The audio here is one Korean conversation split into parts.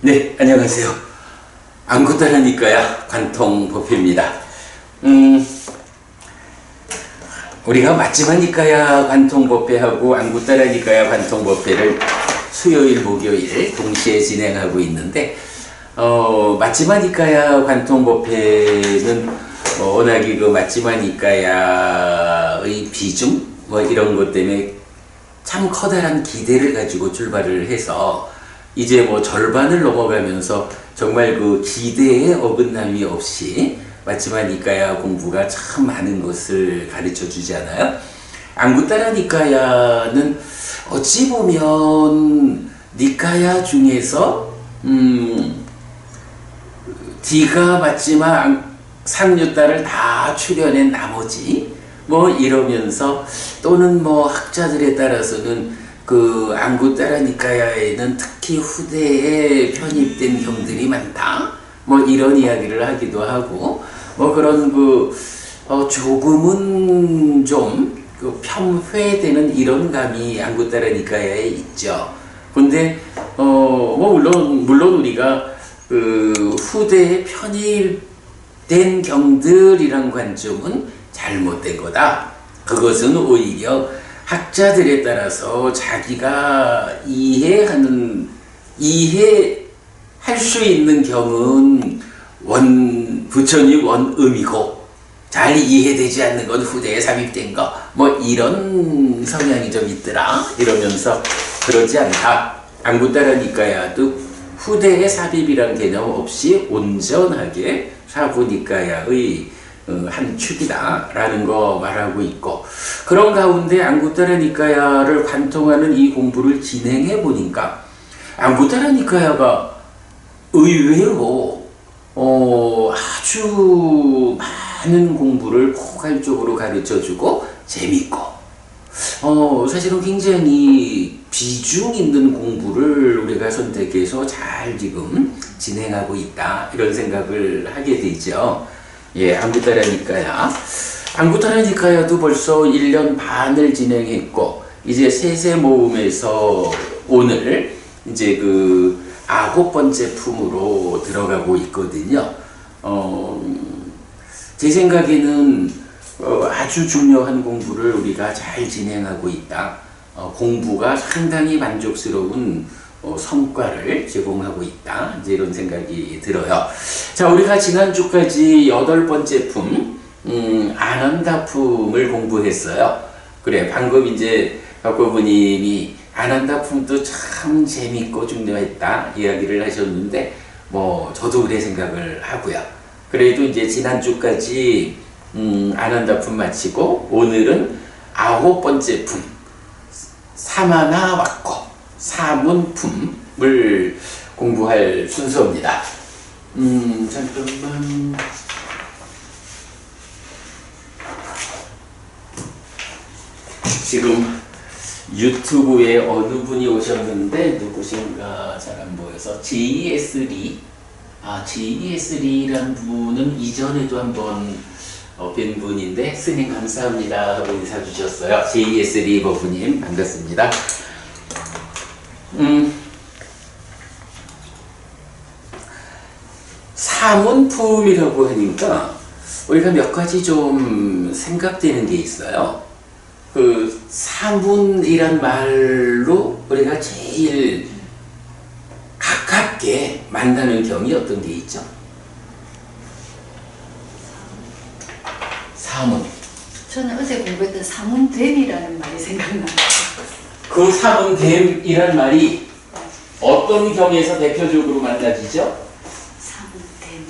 네, 안녕하세요. 안구따라니까야 관통법회입니다. 우리가 맞지마니까야 관통법회하고 안구따라니까야 관통법회를 수요일, 목요일 동시에 진행하고 있는데, 맞지마니까야 관통법회는 워낙에 그 맞지마니까야의 비중 이런 것 때문에 참 커다란 기대를 가지고 출발을 해서 이제 절반을 넘어가면서 정말 그 기대에 어긋남이 없이 맞지마니까야 공부가 참 많은 것을 가르쳐 주잖아요. 안구따라니까야는 어찌 보면 니까야 중에서 디가 맞지마 상류따를 다 추려낸 나머지 이러면서 또는 학자들에 따라서는 그 안구따라니까야에는 특히 후대에 편입된 경들이 많다 이런 이야기를 하기도 하고 그런 조금은 좀 편회되는 이런 감이 안구따라니까야에 있죠. 근데 물론 우리가 그 후대에 편입된 경들이란 관점은 잘못된 거다. 그것은 오히려 학자들에 따라서 자기가 이해할 수 있는 경은 부처님 원음이고 잘 이해되지 않는 건 후대에 삽입된 거 이런 성향이 좀 있더라 이러면서 그러지 않다. 안구따라니까야도 후대에 삽입이란 개념 없이 온전하게 사부니까야의 한 축이다 라는 거 말하고 있고, 그런 가운데 안구따라니까야를 관통하는 이 공부를 진행해 보니까 안구따라니까야가 의외로 아주 많은 공부를 포괄적으로 가르쳐주고 재밌고 사실은 굉장히 비중 있는 공부를 우리가 선택해서 잘 지금 진행하고 있다 이런 생각을 하게 되죠. 예, 안구따라니까야도 벌써 1년 반을 진행했고 이제 세세 모음에서 오늘 이제 그 9번째 품으로 들어가고 있거든요. 제 생각에는 아주 중요한 공부를 우리가 잘 진행하고 있다. 공부가 상당히 만족스러운 성과를 제공하고 있다. 이제 이런 생각이 들어요. 자, 우리가 지난주까지 8번째 품, 아난다품을 공부했어요. 그래, 방금 이제 박고부님이 아난다품도 참 재밌고 중요했다 이야기를 하셨는데, 저도 그래 생각을 하고요. 그래도 이제 지난주까지 아난다품 마치고 오늘은 9번째 품, 사마나 왁고 사문품을 공부할 순서입니다. 잠깐만. 지금 유튜브에 어느 분이 오셨는데 누구신가 잘 안 보여서 JES JES 분은 이전에도 한번 뵌 분인데 스님 감사합니다 하고 인사 주셨어요. JES 버부님 반갑습니다. 사문품이라고 하니까 우리가 몇 가지 좀 생각되는 게 있어요. 그 사문이란 말로 우리가 제일 가깝게 만나는 경이 어떤 게 있죠? 사문. 저는 어제 공부했던 사문됨이라는 말이 생각나요. 그 사문됨이란 말이 어떤 경에서 대표적으로 만나지죠? 사문됨.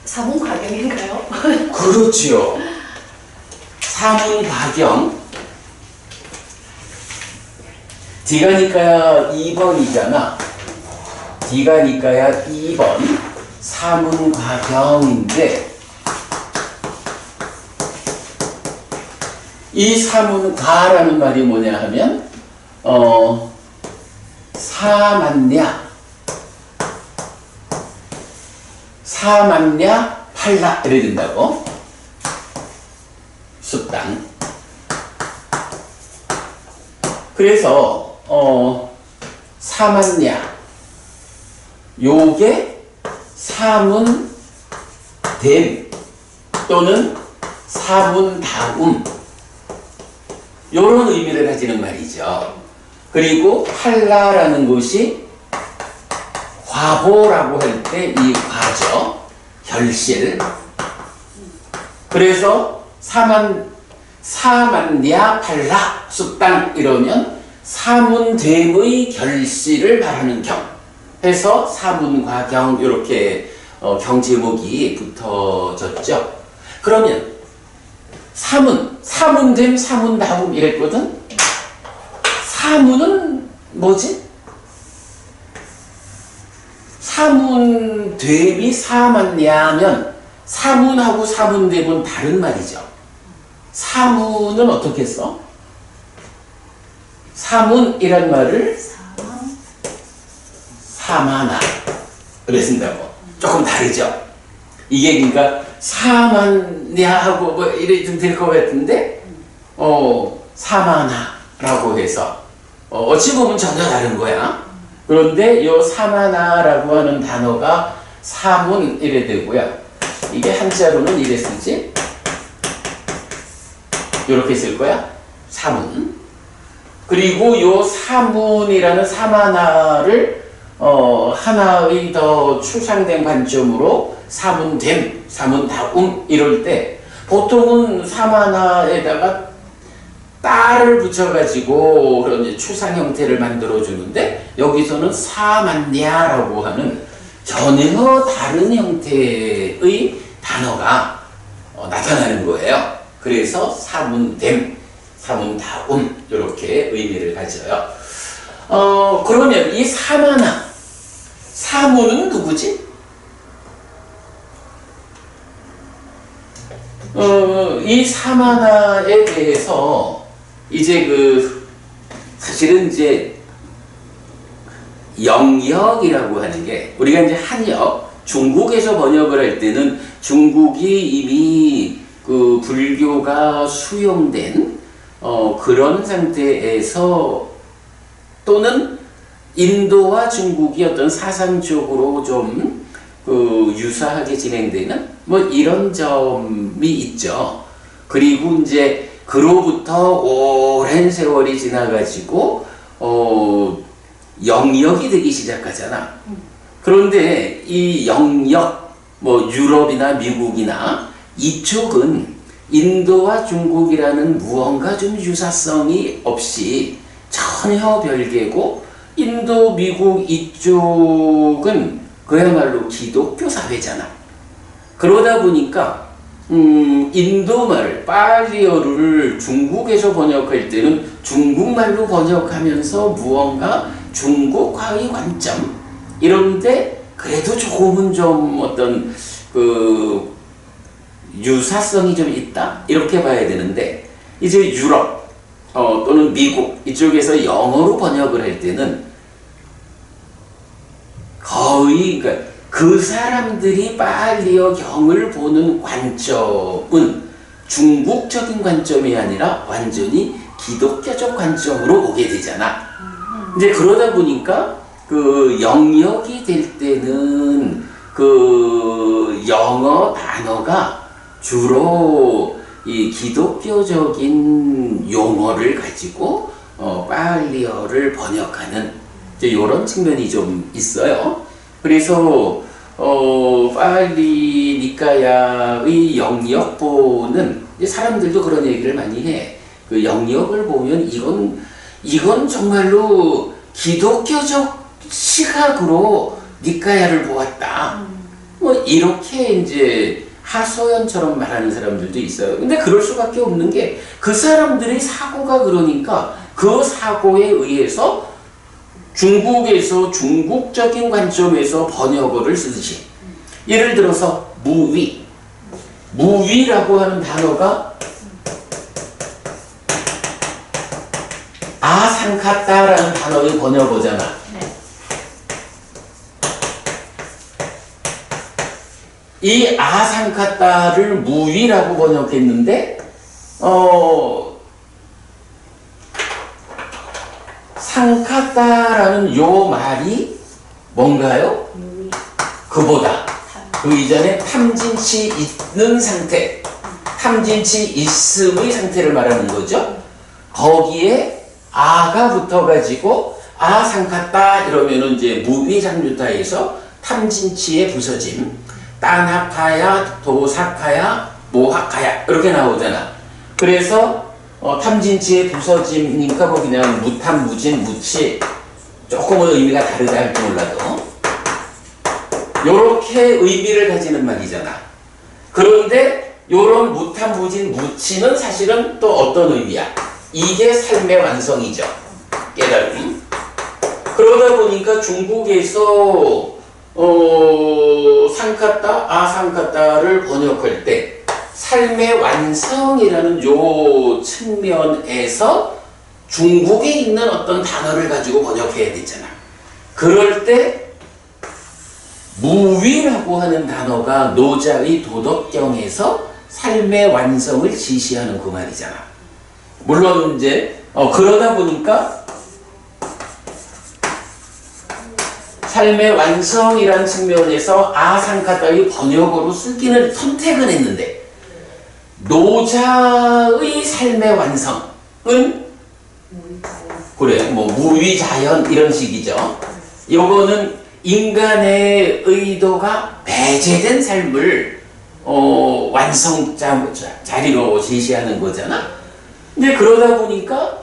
사문가경인가요? 그렇지요. 사문가경. 디가니까야 2번이잖아. 디가니까야 2번 사문가경인데 이 사문가라는 말이 뭐냐 하면 사만냐 팔라 이래 된다고. 숫당. 그래서 사만냐. 요게 사문됨 또는 사문다움 요런 의미를 가지는 말이죠. 그리고 팔라라는 것이 과보라고 할 때 이 과죠. 결실. 그래서 사만냐 팔라 숙당 이러면 사문됨의 결실을 말하는 경 해서 사문과경 이렇게 경제목이 붙어졌죠. 그러면 사문됨 사문다움 이랬거든. 사문은 뭐지? 사문됨이 사만냐면 사문하고 사문됨은 다른 말이죠. 사문은 어떻게 써? 사문이란 말을 사마나 그래 쓴다고. 조금 다르죠. 이게 그러니까 사만냐하고 뭐 이래 좀 될 것 같은데 사마나라고 해서 어찌 보면 전혀 다른 거야. 그런데 요 사마나라고 하는 단어가 사문 이래 되고요. 이게 한자로는 이래 쓰지. 이렇게 쓸 거야. 사문. 그리고 요 사문이라는 사마나를 하나의 더 추상된 관점으로 사문됨, 사문다움 이럴 때 보통은 사마나에다가 따를 붙여가지고 그런 이제 추상 형태를 만들어 주는데 여기서는 사만냐라고 하는 전혀 다른 형태의 단어가 나타나는 거예요. 그래서 사문됨, 사문다움 이렇게 의미를 가져요. 그러면 이 사마나, 사문은 누구지? 이 사마나에 대해서 이제 사실은 이제 영역이라고 하는 게 우리가 이제 한역, 중국에서 번역을 할 때는 중국이 이미 불교가 수용된 그런 상태에서 또는 인도와 중국이 어떤 사상적으로 좀 유사하게 진행되는 뭐 이런 점이 있죠. 그리고 이제 그로부터 오랜 세월이 지나가지고 영역이 되기 시작하잖아. 그런데 이 영역, 뭐 유럽이나 미국이나 이쪽은 인도와 중국이라는 무언가 좀 유사성이 없이 전혀 별개고, 인도, 미국 이쪽은 그야말로 기독교 사회잖아. 그러다 보니까 인도말, 팔리어를 중국에서 번역할 때는 중국말로 번역하면서 무언가 중국화의 관점 이런데 그래도 조금은 좀 어떤 유사성이 좀 있다 이렇게 봐야 되는데, 이제 유럽 또는 미국 이쪽에서 영어로 번역을 할 때는 거의 그 사람들이 팔리어 경을 보는 관점은 중국적인 관점이 아니라 완전히 기독교적 관점으로 보게 되잖아. 이제 그러다 보니까 그 영역이 될 때는 그 영어 단어가 주로 이 기독교적인 용어를 가지고 팔리어를 번역하는 이런 측면이 좀 있어요. 그래서 팔리 니카야의 영역보는 사람들도 그런 얘기를 많이 해. 그 영역을 보면 이건 정말로 기독교적 시각으로 니카야를 보았다. 뭐 이렇게 이제 하소연처럼 말하는 사람들도 있어요. 근데 그럴 수밖에 없는 게 그 사람들의 사고가 그러니까 그 사고에 의해서 중국에서 중국적인 관점에서 번역어를 쓰듯이, 예를 들어서 무위라고 하는 단어가 아상카타라는 단어의 번역어잖아. 이 아상카타를 무위라고 번역했는데 상카타라는 타라는 요 말이 뭔가요? 그보다 그 이전에 탐진치 있는 상태, 탐진치 있음의 상태를 말하는 거죠. 거기에 아가 붙어가지고 아 상카따 이러면은 이제 무위상류타에서 탐진치의 부서짐, 딴학하야, 도삭하야, 모학하야 이렇게 나오잖아. 그래서 탐진치의 부서짐이니까 뭐 그냥 무탐, 무진, 무치 조금은 의미가 다르다 할지 몰라도 요렇게 의미를 가지는 말이잖아. 그런데 요런 무탐, 무진, 무치는 사실은 또 어떤 의미야? 이게 삶의 완성이죠. 깨달음. 그러다 보니까 중국에서 상카따, 아상카따를 번역할 때 삶의 완성이라는 요 측면에서 중국에 있는 어떤 단어를 가지고 번역해야 되잖아. 그럴 때 무위라고 하는 단어가 노자의 도덕경에서 삶의 완성을 지시하는 그 말이잖아. 물론 이제 그러다 보니까 삶의 완성이라는 측면에서 아상카따의 번역으로 쓰기는 선택은 했는데 노자의 삶의 완성은 그래 뭐 무위자연 이런 식이죠. 요거는 인간의 의도가 배제된 삶을 완성 자리로 제시하는 거잖아. 근데 그러다 보니까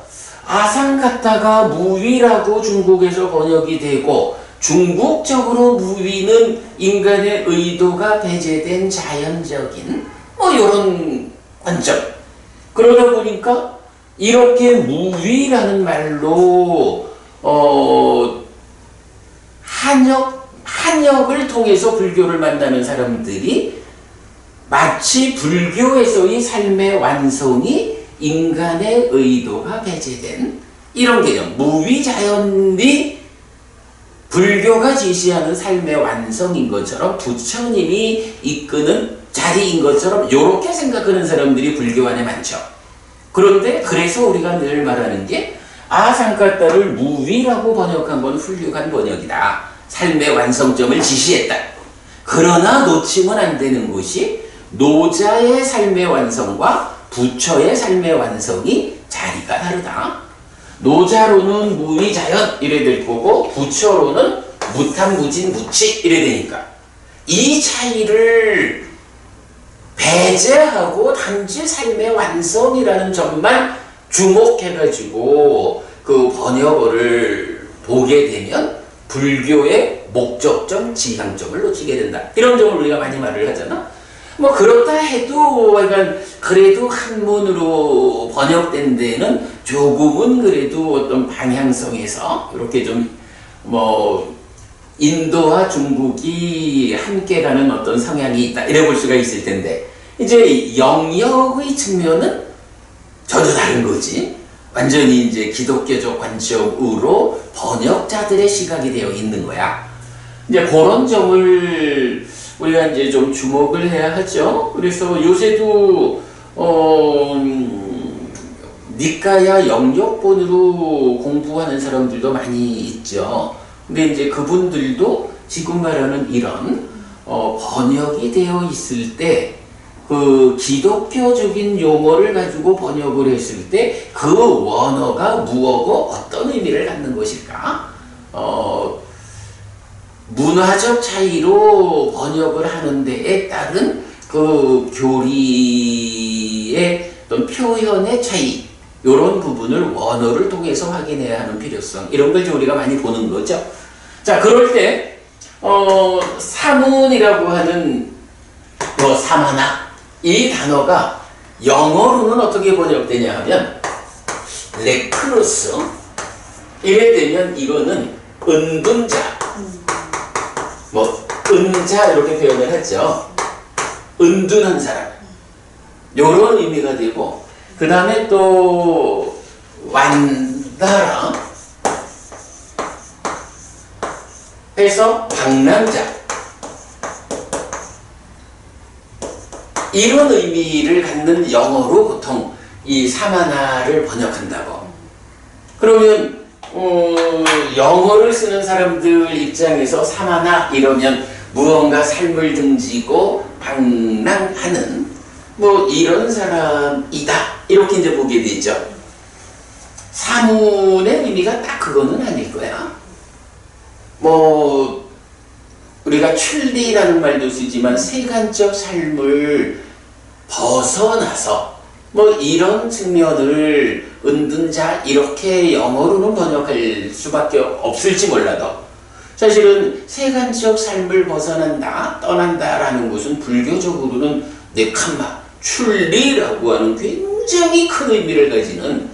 아상카따가 무위라고 중국에서 번역이 되고 중국적으로 무위는 인간의 의도가 배제된 자연적인 뭐 이런 관점. 그러다 보니까 이렇게 무위라는 말로 한역을 통해서 불교를 만나는 사람들이 마치 불교에서의 삶의 완성이 인간의 의도가 배제된 이런 개념, 무위자연이 불교가 지시하는 삶의 완성인 것처럼 부처님이 이끄는 자리인 것처럼 이렇게 생각하는 사람들이 불교 안에 많죠. 그런데 그래서 우리가 늘 말하는 게 아상카따를 무위라고 번역한 건 훌륭한 번역이다. 삶의 완성점을 지시했다. 그러나 놓치면 안 되는 것이 노자의 삶의 완성과 부처의 삶의 완성이 자리가 다르다. 노자로는 무위자연 이래 될 거고 부처로는 무탐, 무진, 무치 이래 되니까 이 차이를 배제하고 단지 삶의 완성이라는 점만 주목해가지고 그 번역어를 보게 되면 불교의 목적점, 지향점을 놓치게 된다. 이런 점을 우리가 많이 말을 하잖아. 뭐 그렇다 해도 그래도 한문으로 번역된 데는 조금은 그래도 어떤 방향성에서 이렇게 좀 뭐 인도와 중국이 함께 가는 어떤 성향이 있다 이래 볼 수가 있을 텐데 이제 영역의 측면은 전혀 다른 거지. 완전히 이제 기독교적 관점으로 번역자들의 시각이 되어 있는 거야. 이제 그런 점을 우리가 이제 좀 주목을 해야 하죠. 그래서 요새도 니까야 영역본으로 공부하는 사람들도 많이 있죠. 근데 이제 그분들도 지금 말하는 이런 번역이 되어 있을 때 그 기독교적인 용어를 가지고 번역을 했을 때 그 원어가 무엇고 어떤 의미를 갖는 것일까? 문화적 차이로 번역을 하는 데에 따른 그 교리의 어떤 표현의 차이 이런 부분을 원어를 통해서 확인해야 하는 필요성 이런 걸 우리가 많이 보는 거죠. 자, 그럴 때 사문이라고 하는 사마나 이 단어가 영어로는 어떻게 번역되냐 하면 레크로스 이래 되면 이거는 은둔자 은자 이렇게 표현을 했죠. 은둔한 사람 요런 의미가 되고 그 다음에 또 완다라 해서 방랑자 이런 의미를 갖는 영어로 보통 이 사마나를 번역한다고. 그러면 영어를 쓰는 사람들 입장에서 사마나 이러면 무언가 삶을 등지고 방랑하는 뭐 이런 사람이다 이렇게 이제 보게 되죠. 사문의 의미가 딱 그거는 아닐 거야. 뭐 우리가 출리라는 말도 쓰지만 세간적 삶을 벗어나서 뭐 이런 측면을 은둔 자 이렇게 영어로는 번역할 수밖에 없을지 몰라도 사실은 세간적 삶을 벗어난다, 떠난다라는 것은 불교적으로는 네캄마, 출리라고 하는 굉장히 큰 의미를 가지는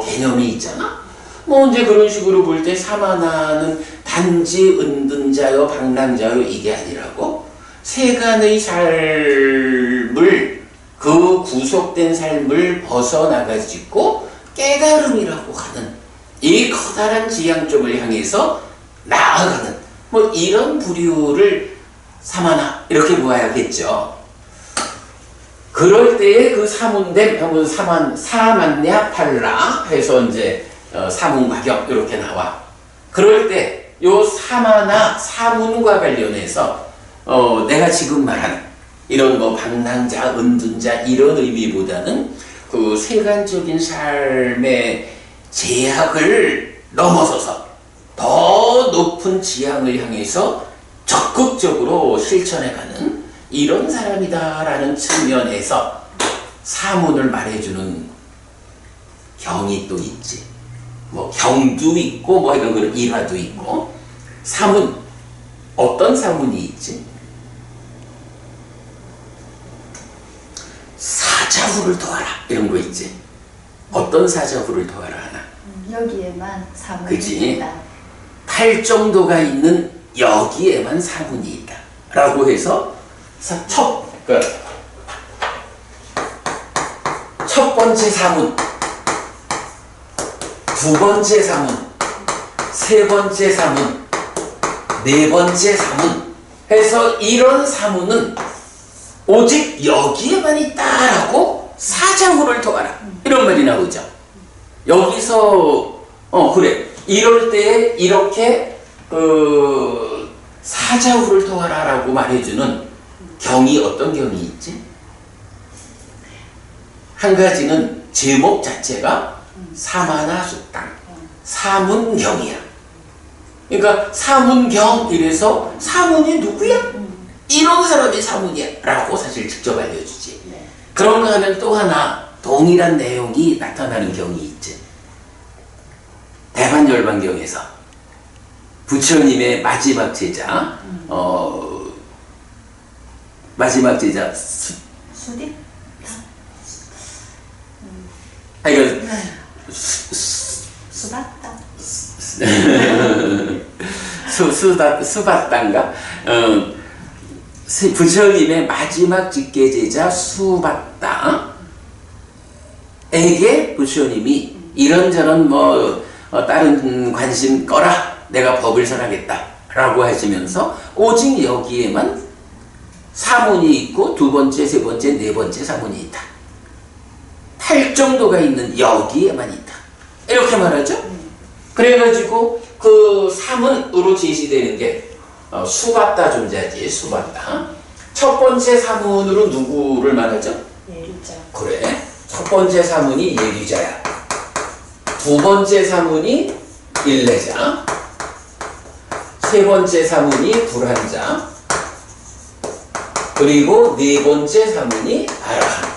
개념이 있잖아. 뭐 이제 그런 식으로 볼 때 사마나는 단지 은둔자요, 방랑자요 이게 아니라고 세간의 삶을 그 구속된 삶을 벗어나가지고 깨달음이라고 하는 이 커다란 지향점을 향해서 나아가는 뭐 이런 부류를 사마나 이렇게 보아야겠죠. 그럴 때에 그 사문됨, 사만냐 팔라 해서 이제 사문과격 이렇게 나와. 그럴 때 요 사마나 사문과 관련해서 내가 지금 말한 이런 뭐 방랑자, 은둔자 이런 의미보다는 그 세간적인 삶의 제약을 넘어서서 더 높은 지향을 향해서 적극적으로 실천해가는 이런 사람이다라는 측면에서 사문을 말해주는 경이 또 있지. 뭐 경도 있고 뭐 이런 그런 일화도 있고. 사문, 어떤 사문이 있지? 사자후를 도와라 이런 거 있지. 어떤 사자후를 도와라 하나? 여기에만 사문이 그치? 있다. 팔 정도가 있는 여기에만 사문이 있다 라고 해서 첫 번째 사문, 두 번째 사문, 세 번째 사문, 네 번째 사문 해서 이런 사문은 오직 여기에만 있다라고 사자후를 도와라 이런 말이 나오죠. 여기서 그래 이럴 때에 이렇게 사자후를 도와라 라고 말해주는 경이 어떤 경이 있지? 한 가지는 제목 자체가 사마나 숙당 사문경이야. 그러니까 사문경 이래서 사문이 누구야? 이런 사람이 사문이야 라고 사실 직접 알려주지. 그런가 하면 또 하나 동일한 내용이 나타나는 경이 있지. 대반열반경에서 부처님의 마지막 제자 마지막 제자 수디? 이거 수바타. 수바탄가? 부처님의 마지막 직계제자 수바타에게 부처님이 이런저런 뭐 다른 관심 꺼라 내가 법을 설하겠다 라고 하시면서 오직 여기에만 사문이 있고 두 번째, 세 번째, 네 번째 사문이 있다. 팔 정도가 있는 여기에만 있다. 이렇게 말하죠. 그래가지고 그 사문으로 제시되는 게 수바타 존재지. 수바타. 첫 번째 사문으로 누구를 말하죠? 예류자. 그래. 첫 번째 사문이 예류자야. 두 번째 사문이 일레자. 세 번째 사문이 불한자. 그리고 네 번째 사문이 아라한.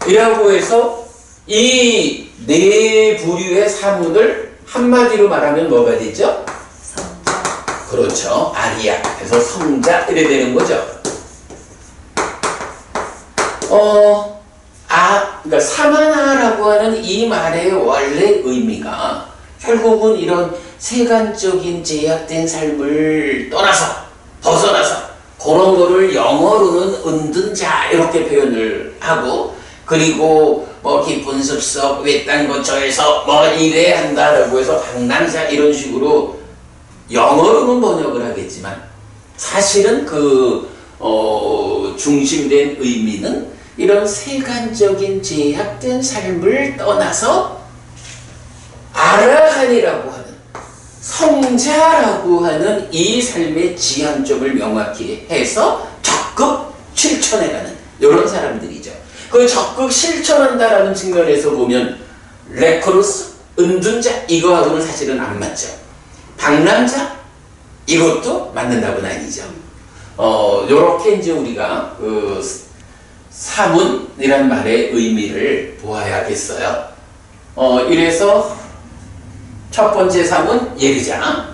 이라고 해서 이 네 부류의 사문을 한마디로 말하면 뭐가 되죠? 성자. 그렇죠. 아리야. 그래서 성자 이래 되는 거죠. 그러니까 사마나라고 하는 이 말의 원래 의미가 결국은 이런 세간적인 제약된 삶을 떠나서 벗어나서 그런 거를 영어로는 은둔자 이렇게 표현을 하고 그리고 뭐 깊은 숲속 외딴 거처에서 뭐 이래 한다라고 해서 방랑자 이런 식으로 영어로는 번역을 하겠지만 사실은 그 중심된 의미는 이런 세간적인 제약된 삶을 떠나서 아라한이라고 하는 성자라고 하는 이 삶의 지향점을 명확히 해서 적극 실천해가는 이런 사람들이죠. 그 적극 실천한다라는 측면에서 보면 레코루스, 은둔자 이거하고는 사실은 안 맞죠. 방랑자 이것도 맞는다고는 아니죠. 요렇게 이제 우리가 그 사문이란 말의 의미를 보아야겠어요. 이래서 첫 번째 사문 예르자,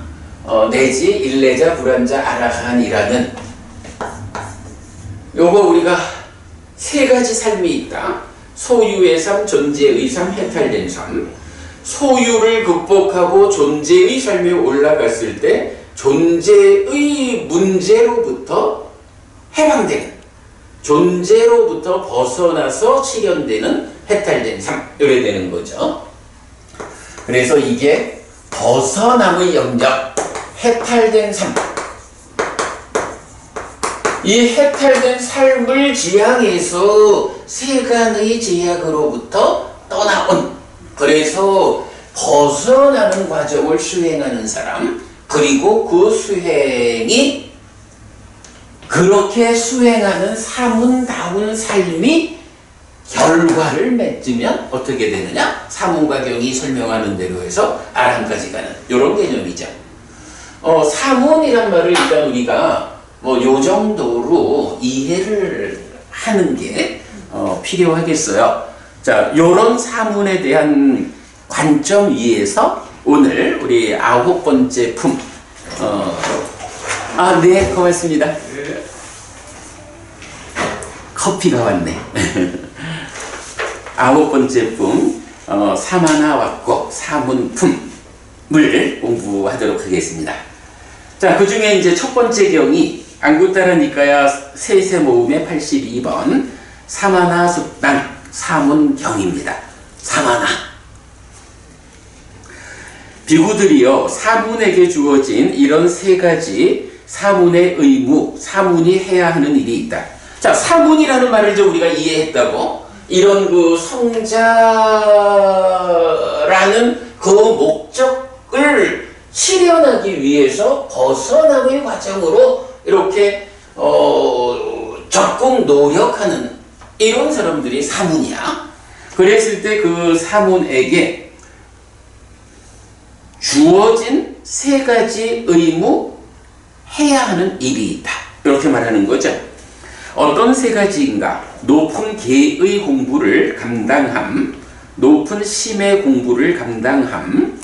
내지 일레자, 불안자, 아라한이라는 요거 우리가 세 가지 삶이 있다. 소유의 삶, 존재의 삶, 해탈된 삶. 소유를 극복하고 존재의 삶에 올라갔을 때 존재의 문제로부터 해방되는, 존재로부터 벗어나서 실현되는 해탈된 삶, 이래 되는 거죠. 그래서 이게 벗어남의 영역, 해탈된 삶. 이 해탈된 삶을 지향해서 세간의 제약으로부터 떠나온, 그래서 벗어나는 과정을 수행하는 사람, 그리고 그 수행이 그렇게 수행하는 사문다운 삶이 결과를 맺으면 어떻게 되느냐? 사문과 경이 설명하는 대로 해서 아라한까지 가는 이런 개념이죠. 사문이란 말을 일단 우리가 요 정도로 이해를 하는 게 필요하겠어요. 자, 요런 사문에 대한 관점 위에서 오늘 우리 9번째 품, 네, 고맙습니다. 커피가 왔네. 9번째 품, 사마나 왔고 사문품을 공부하도록 하겠습니다. 자, 그 중에 이제 첫 번째 경이 안구따라 니까야 세세 모음의 82번 사마나 숙당 사문경입니다. 사마나. 비구들이요, 사문에게 주어진 이런 세 가지 사문의 의무, 사문이 해야 하는 일이 있다. 자, 사문이라는 말을 이제 우리가 이해했다고, 이런 그 성자라는 그 목적을 실현하기 위해서 벗어남의 과정으로 이렇게 적극 노력하는 이런 사람들이 사문이야. 그랬을 때 그 사문에게 주어진 세 가지 의무, 해야 하는 일이 있다. 이렇게 말하는 거죠. 어떤 세 가지인가? 높은 계의 공부를 감당함, 높은 심의 공부를 감당함,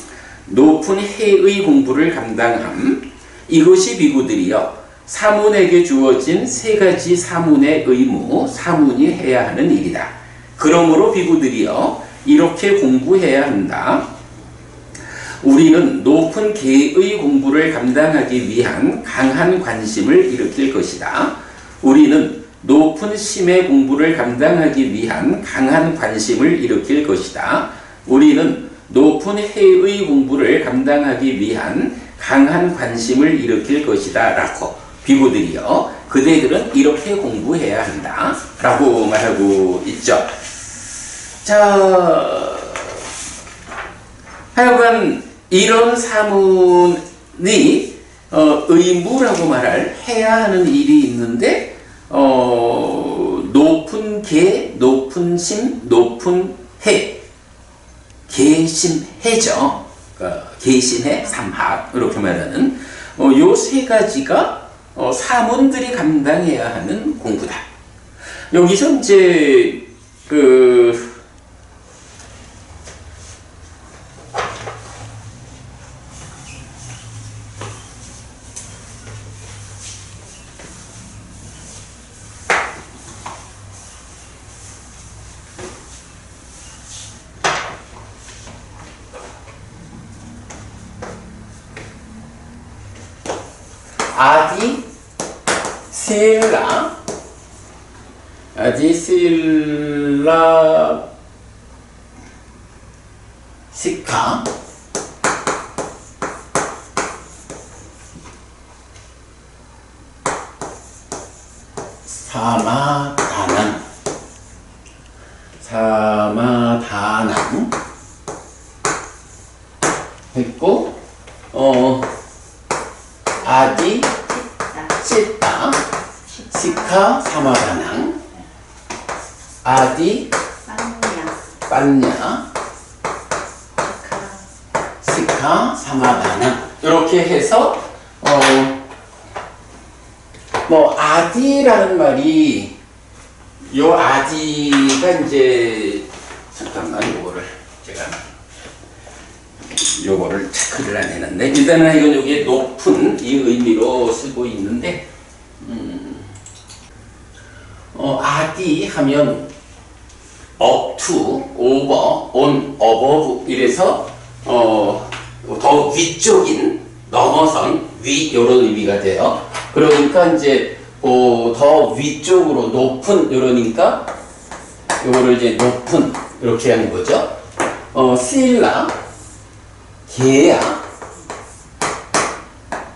높은 해의 공부를 감당함. 이것이 비구들이요, 사문에게 주어진 세 가지 사문의 의무, 사문이 해야 하는 일이다. 그러므로 비구들이요, 이렇게 공부해야 한다. 우리는 높은 계의 공부를 감당하기 위한 강한 관심을 일으킬 것이다. 우리는 높은 심의 공부를 감당하기 위한 강한 관심을 일으킬 것이다. 우리는 높은 해의 공부를 감당하기 위한 강한 관심을 일으킬 것이다. 라고 비구들이요, 그대들은 이렇게 공부해야 한다. 라고 말하고 있죠. 자, 하여간 이런 사문이 의무라고 말할 해야 하는 일이 있는데, 높은 계, 높은 심, 높은 해, 계심해죠. 계심해, 삼합 이렇게 말하는 요 세 가지가 사문들이 감당해야 하는 공부다. 여기서 이제 아디실라 시카 사마다난 했고, 아디, 찢다, 시카, 사마바낭, 아디, 빤냐, 시카, 사마바낭. 이렇게 해서, 뭐, 아디라는 말이, 요 아디가 이제, 잠깐만, 요거를 체크를 안 해놨네. 일단은 이건 여기에 높은 이 의미로 쓰고 있는데, 아디 하면 up to, over, on, above 이래서 더 위쪽인, 넘어선, 위 이런 의미가 돼요. 그러니까 이제 더 위쪽으로 높은 이러니까 요거를 이제 높은 이렇게 하는 거죠. 실라, 개야,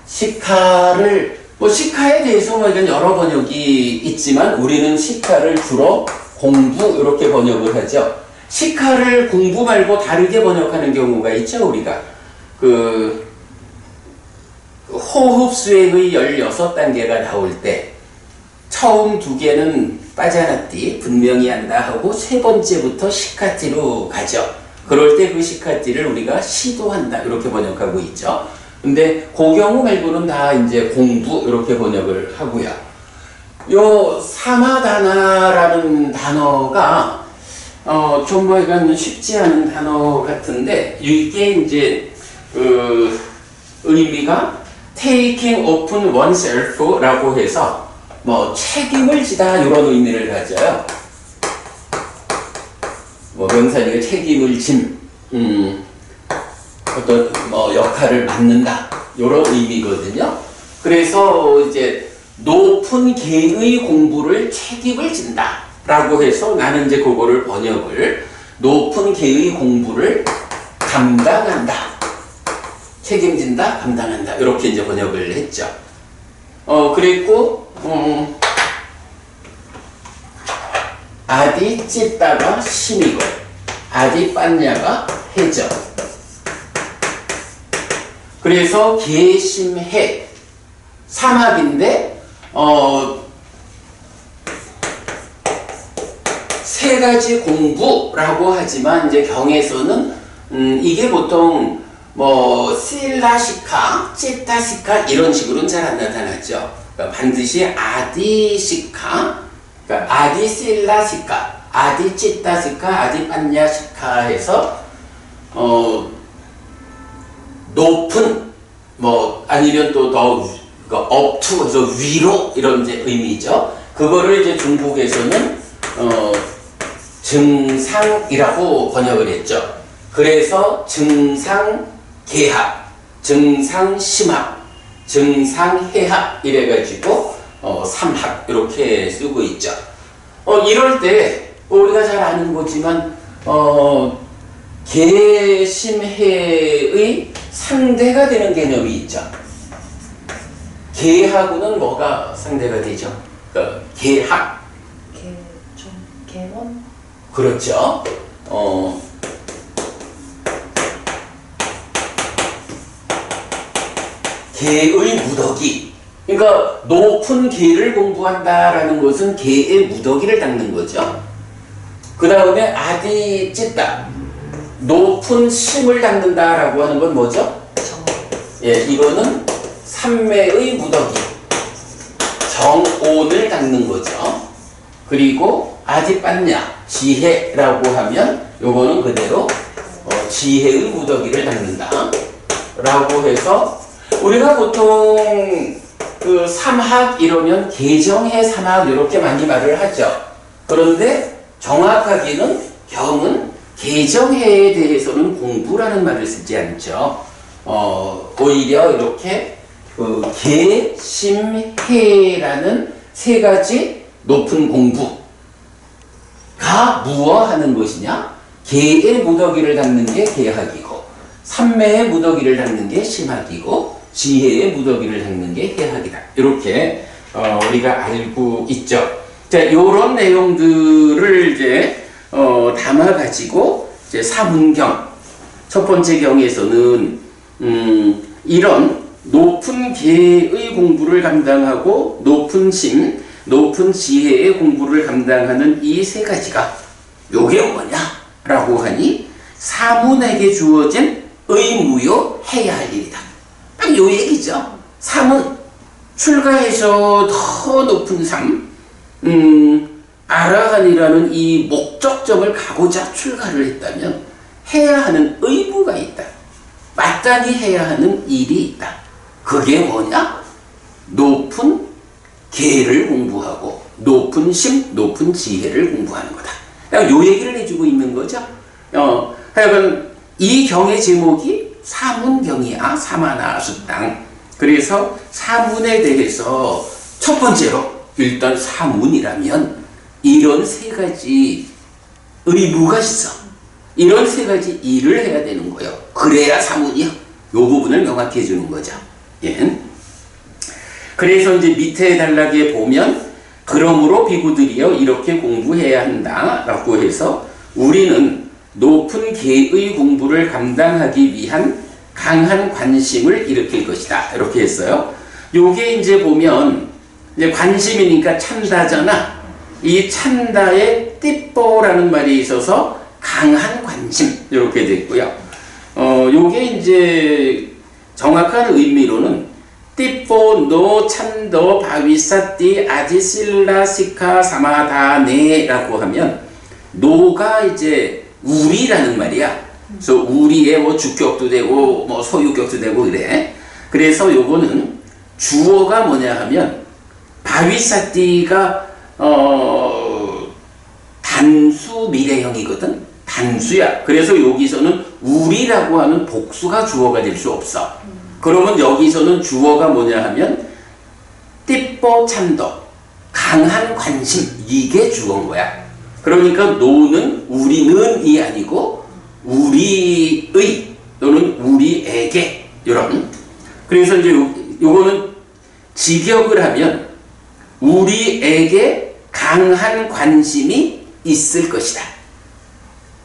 시카를 뭐 시카에 대해서 뭐 이건 여러 번역이 있지만 우리는 시카를 주로 공부 이렇게 번역을 하죠. 시카를 공부 말고 다르게 번역하는 경우가 있죠. 우리가 그 호흡 수행의 16단계가 나올 때 처음 2개는 빠자나띠 분명히 한다 하고 세 번째부터 시카띠로 가죠. 그럴 때 그 시카띠를 우리가 시도한다 이렇게 번역하고 있죠. 근데 그 경우 말고는 다 이제 공부 이렇게 번역을 하고요. 요 사마다나라는 단어가 좀 뭐 이건 쉽지 않은 단어 같은데 이게 이제 의미가 taking upon oneself라고 해서 뭐 책임을 지다 이런 의미를 가져요. 뭐 명사니까 책임을 짐, 어떤 뭐 역할을 맡는다 이런 의미거든요. 그래서 이제 높은 계의 공부를 책임을 진다라고 해서 나는 이제 그거를 번역을 높은 계의 공부를 감당한다, 책임진다, 감당한다 이렇게 이제 번역을 했죠. 그랬고 아디 찢다가 심이고 아디 빤냐가 해죠. 그래서 계심해 사막인데 세 가지 공부라고 하지만 이제 경에서는 이게 보통 뭐 실라시카, 찌타시카 이런 식으로는 잘 안 나타나죠. 그러니까 반드시 아디시카, 그러니까 아디실라시카, 아디찌따시카, 아디빤냐시카 해서 높은 뭐 아니면 또 더 up to 해서 위로 이런 이제 의미죠. 그거를 이제 중국에서는 증상이라고 번역을 했죠. 그래서 증상계합, 증상심합, 증상해합 이래가지고 3합 이렇게 쓰고 있죠. 이럴 때 우리가 잘 아는 거지만 계심해의 상대가 되는 개념이 있죠. 계하고는 뭐가 상대가 되죠? 계합. 개원? 그렇죠. 계의 무더기. 그러니까 높은 계를 공부한다라는 것은 계의 무더기를 닦는 거죠. 그 다음에 아디 찢다. 높은 심을 닦는다라고 하는 건 뭐죠? 예, 이거는 삼매의 무더기. 정온을 닦는 거죠. 그리고 아디빤냐 지혜라고 하면 요거는 그대로 지혜의 무더기를 닦는다 라고 해서 우리가 보통 그 삼학 이러면 계정해 삼학 이렇게 많이 말을 하죠. 그런데 정확하게는 경은 계정해에 대해서는 공부라는 말을 쓰지 않죠. 오히려 이렇게 그 계심해라는 세 가지 높은 공부가 무엇하는 것이냐? 계의 무더기를 닦는 게 계학이고 삼매의 무더기를 닦는 게 심학이고 지혜의 무더기를 닦는 게 해학이다. 이렇게 우리가 알고 있죠. 자, 이런 내용들을 이제 담아가지고 이제 사문경 첫 번째 경에서는 이런 높은 계의 공부를 감당하고 높은 심, 높은 지혜의 공부를 감당하는 이 세 가지가 요게 뭐냐라고 하니 사문에게 주어진 의무요 해야 할 일이다. 딱 요 얘기죠. 사문, 출가해서 더 높은 삶, 아라한이라는 이 목적점을 가고자 출가를 했다면 해야 하는 의무가 있다. 마땅히 해야 하는 일이 있다. 그게 뭐냐? 높은 계를 공부하고 높은 심, 높은 지혜를 공부하는 거다. 요 얘기를 해주고 있는 거죠. 하여간 이 경의 제목이 사문경이야. 사마나 수땅. 그래서 사문에 대해서 첫 번째로 일단 사문이라면 이런 세 가지 의무가 있어. 이런 세 가지 일을 해야 되는 거예요. 그래야 사문이야. 요 부분을 명확히 해주는 거죠. 예. 그래서 이제 밑에 단락에 보면 그러므로 비구들이여 이렇게 공부해야 한다 라고 해서 우리는 높은 계의 공부를 감당하기 위한 강한 관심을 일으킬 것이다 이렇게 했어요. 요게 이제 보면 이제 관심이니까 찬다잖아. 이 찬다에 띠뽀라는 말이 있어서 강한 관심 이렇게 됐고요. 요게 이제 정확한 의미로는 띠뽀 노 찬도 바위사띠 아지실라 시카 사마다네라고 하면 노가 이제 우리라는 말이야. 그래서 우리의 뭐 주격도 되고 뭐 소유격도 되고 그래. 그래서 요거는 주어가 뭐냐 하면 바위사띠가 단수 미래형이거든. 단수야. 그래서 여기서는 우리라고 하는 복수가 주어가 될 수 없어. 그러면 여기서는 주어가 뭐냐 하면 띠뽀 찬도 강한 관심 이게 주어인 거야. 그러니까 노는 우리는이 아니고 우리의 또는 우리에게 이런. 그래서 이제 요거는 직역을 하면 우리에게 강한 관심이 있을 것이다.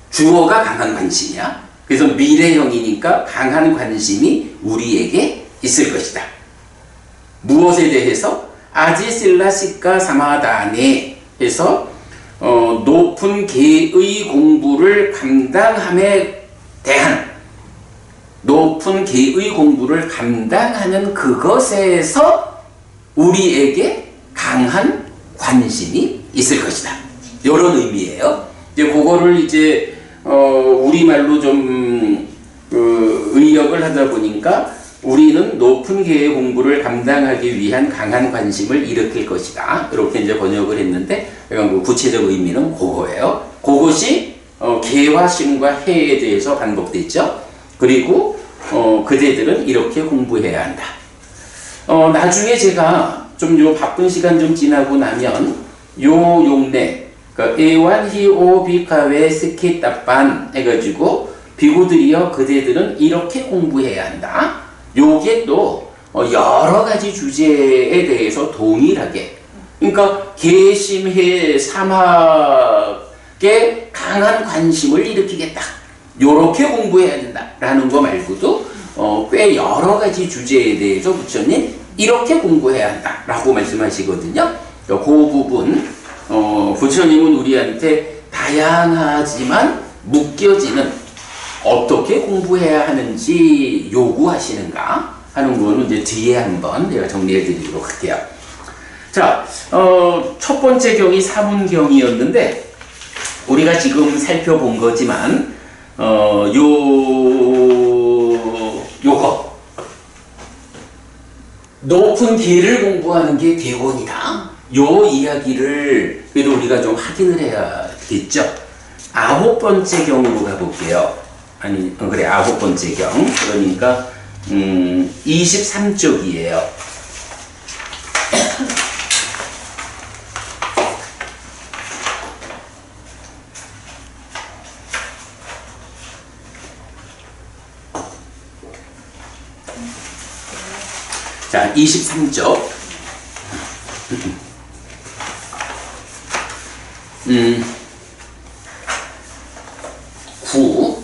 주어가 강한 관심이야. 그래서 미래형이니까 강한 관심이 우리에게 있을 것이다. 무엇에 대해서? 아지실라시카 사마다네 해서 높은 계의 공부를 감당함에 대한 높은 계의 공부를 감당하는 그것에서 우리에게 강한 관심이 있을 것이다. 이런 의미예요. 이제 그거를 이제 우리말로 좀 의역을 하다 보니까 우리는 높은 계의 공부를 감당하기 위한 강한 관심을 일으킬 것이다. 이렇게 이제 번역을 했는데, 그러니까 구체적 의미는 그거예요. 그것이 계와 심과 해에 대해서 반복됐죠. 그리고 그대들은 이렇게 공부해야 한다. 나중에 제가 좀 요 바쁜 시간 좀 지나고 나면 요 용례, 그러니까 에완히오비카웨 스키따빤 해가지고 비구들이여 그대들은 이렇게 공부해야 한다. 요게 또 여러 가지 주제에 대해서 동일하게, 그러니까 계심해 사막에 강한 관심을 일으키겠다. 요렇게 공부해야 된다라는 거 말고도 꽤 여러 가지 주제에 대해서 부처님 이렇게 공부해야 한다라고 말씀하시거든요. 그 부분 부처님은 우리한테 다양하지만 묶여지는 어떻게 공부해야 하는지 요구하시는가 하는 거는 이제 뒤에 한번 내가 정리해 드리도록 할게요. 자, 첫 번째 경이 사문경이었는데 우리가 지금 살펴본 거지만 요거 높은 계를 공부하는 게 대원이다. 요 이야기를 그래도 우리가 좀 확인을 해야겠죠. 아홉 번째 경으로 가볼게요. 아니, 그래, 아홉 번째 경. 그러니까 23쪽이에요. 자, 23쪽. 9.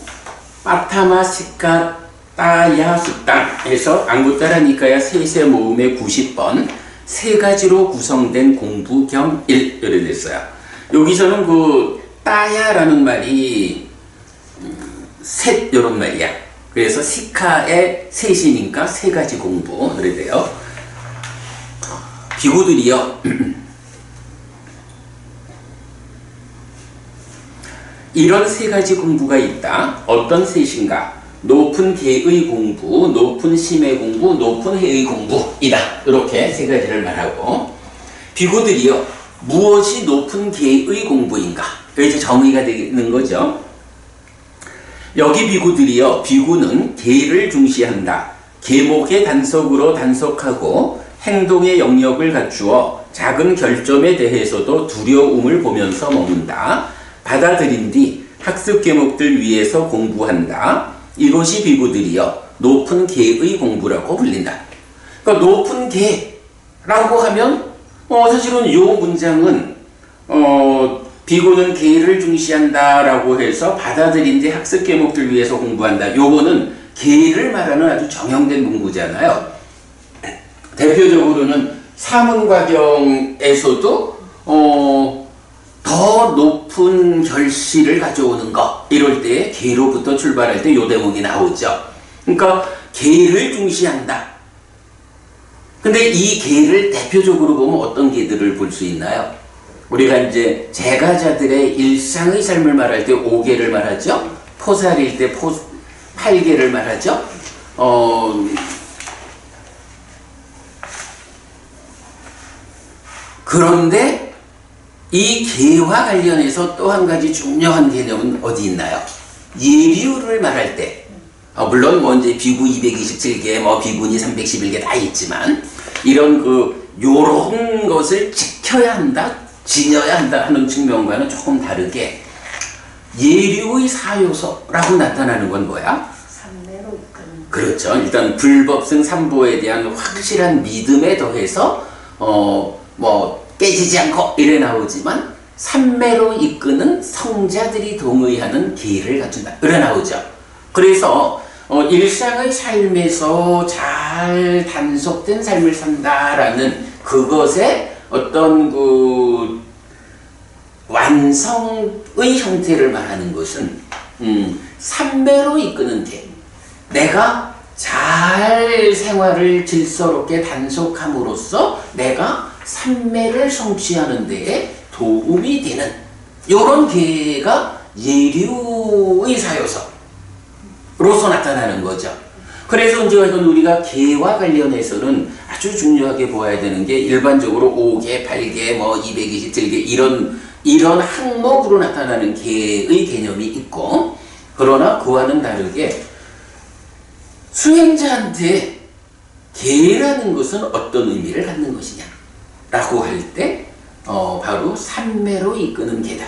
빠타마시카 따야 숙당에서 안구따라니까야 세세 모음의 90번 세 가지로 구성된 공부 겸 일 이렇게 됐어요. 여기서는 그 따야라는 말이 셋 이런 말이야. 그래서 시카의 셋이니까 세 가지 공부 그래 돼요. 비구들이요. 이런 세 가지 공부가 있다. 어떤 셋인가? 높은 계의 공부, 높은 심의 공부, 높은 해의 공부이다. 이렇게 세 가지를 말하고 비구들이요. 무엇이 높은 계의 공부인가? 이제 정의가 되는 거죠. 여기 비구들이요. 비구는 계를 중시한다. 계목의 단속으로 단속하고 행동의 영역을 갖추어 작은 결점에 대해서도 두려움을 보면서 먹는다. 받아들인 뒤 학습 계목들 위해서 공부한다. 이것이 비구들이요. 높은 계의 공부라고 불린다. 그러니까 높은 계라고 하면 사실은 이 문장은 비구는 계를 중시한다 라고 해서 받아들인 뒤 학습 계목들 위해서 공부한다. 요거는 계를 말하는 아주 정형된 문구잖아요. 대표적으로는 사문과경에서도 더 높은 결실을 가져오는 것 이럴 때 계로부터 출발할 때 요 대목이 나오죠. 그러니까 계를 중시한다. 근데 이 계를 대표적으로 보면 어떤 계들을 볼 수 있나요? 우리가 이제 제가자들의 일상의 삶을 말할 때 5계를 말하죠. 포살일 때 8계를 말하죠. 그런데 이 계와 관련해서 또 한 가지 중요한 개념은 어디 있나요? 예류를 말할 때 물론 뭐 이제 비구 227개, 뭐 비구니 311개 다 있지만 이런 요런 것을 지켜야 한다, 지녀야 한다 하는 측면과는 조금 다르게 예류의 사요소라고 나타나는 건 뭐야? 삼매로 이끄는. 그렇죠. 일단 불법승 삼보에 대한 확실한 믿음에 더해서 뭐 깨지지 않고 이래 나오지만 삼매로 이끄는 성자들이 동의하는 계를 갖춘다. 이래 나오죠. 그래서 일상의 삶에서 잘 단속된 삶을 산다라는 그것의 어떤 완성의 형태를 말하는 것은 삼매로 이끄는 계. 내가 잘 생활을 질서롭게 단속함으로써 내가 삼매를 성취하는 데에 도움이 되는 이런 계가 예류의 사요소로서 나타나는 거죠. 그래서 이제 우리가 계와 관련해서는 아주 중요하게 보아야 되는 게 일반적으로 5계, 8계, 뭐 227계 이런 항목으로 나타나는 계의 개념이 있고 그러나 그와는 다르게 수행자한테 계라는 것은 어떤 의미를 갖는 것이냐 라고 할 때 바로 삼매로 이끄는 계다.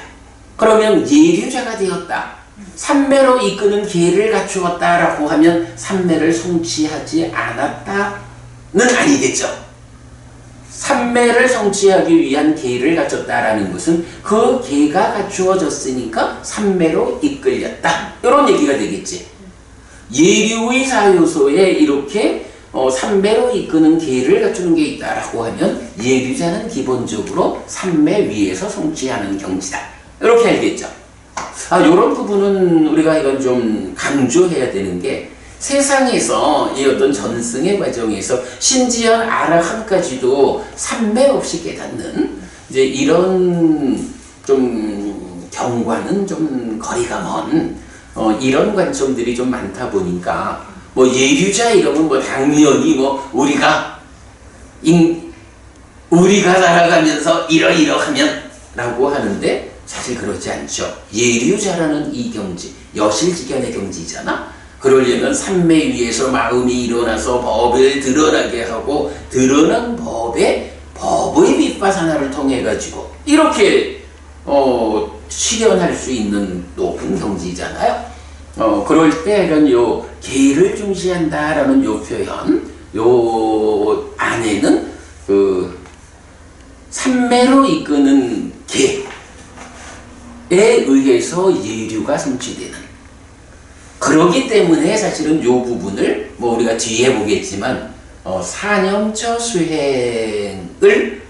그러면 예류자가 되었다. 삼매로 이끄는 계를 갖추었다 라고 하면 삼매를 성취하지 않았다는 아니겠죠. 삼매를 성취하기 위한 계를 갖췄다라는 것은 그 계가 갖추어졌으니까 삼매로 이끌렸다. 이런 얘기가 되겠지. 예류의 사요소에 이렇게 삼매로 이끄는 계를 갖추는 게 있다라고 하면 예류자는 기본적으로 삼매 위에서 성취하는 경지다. 이렇게 알겠죠. 이런 부분은 우리가 이건 좀 강조해야 되는 게 세상에서 이 어떤 전승의 과정에서 심지어 아라함까지도 삼매 없이 깨닫는 이제 이런 좀 경과는 좀 거리가 먼 이런 관점들이 좀 많다 보니까 뭐 예류자 이러면 뭐 당연히 뭐 우리가 살아가면서 이러이러하면 라고 하는데 사실 그렇지 않죠. 예류자라는 이 경지, 여실지견의 경지잖아. 그러려면 삼매 위에서 마음이 일어나서 법을 드러나게 하고 드러난 법의 빗바사나를 통해 가지고 이렇게 실현할 수 있는 높은 경지잖아요. 그럴 때 이런 요 계를 중시한다라는 요 표현, 요 안에는 삼매로 이끄는 계에 의해서 예류가 성취되는 그 그러기 때문에 사실은 이 부분을 뭐 우리가 뒤에 보겠지만 사념처 수행을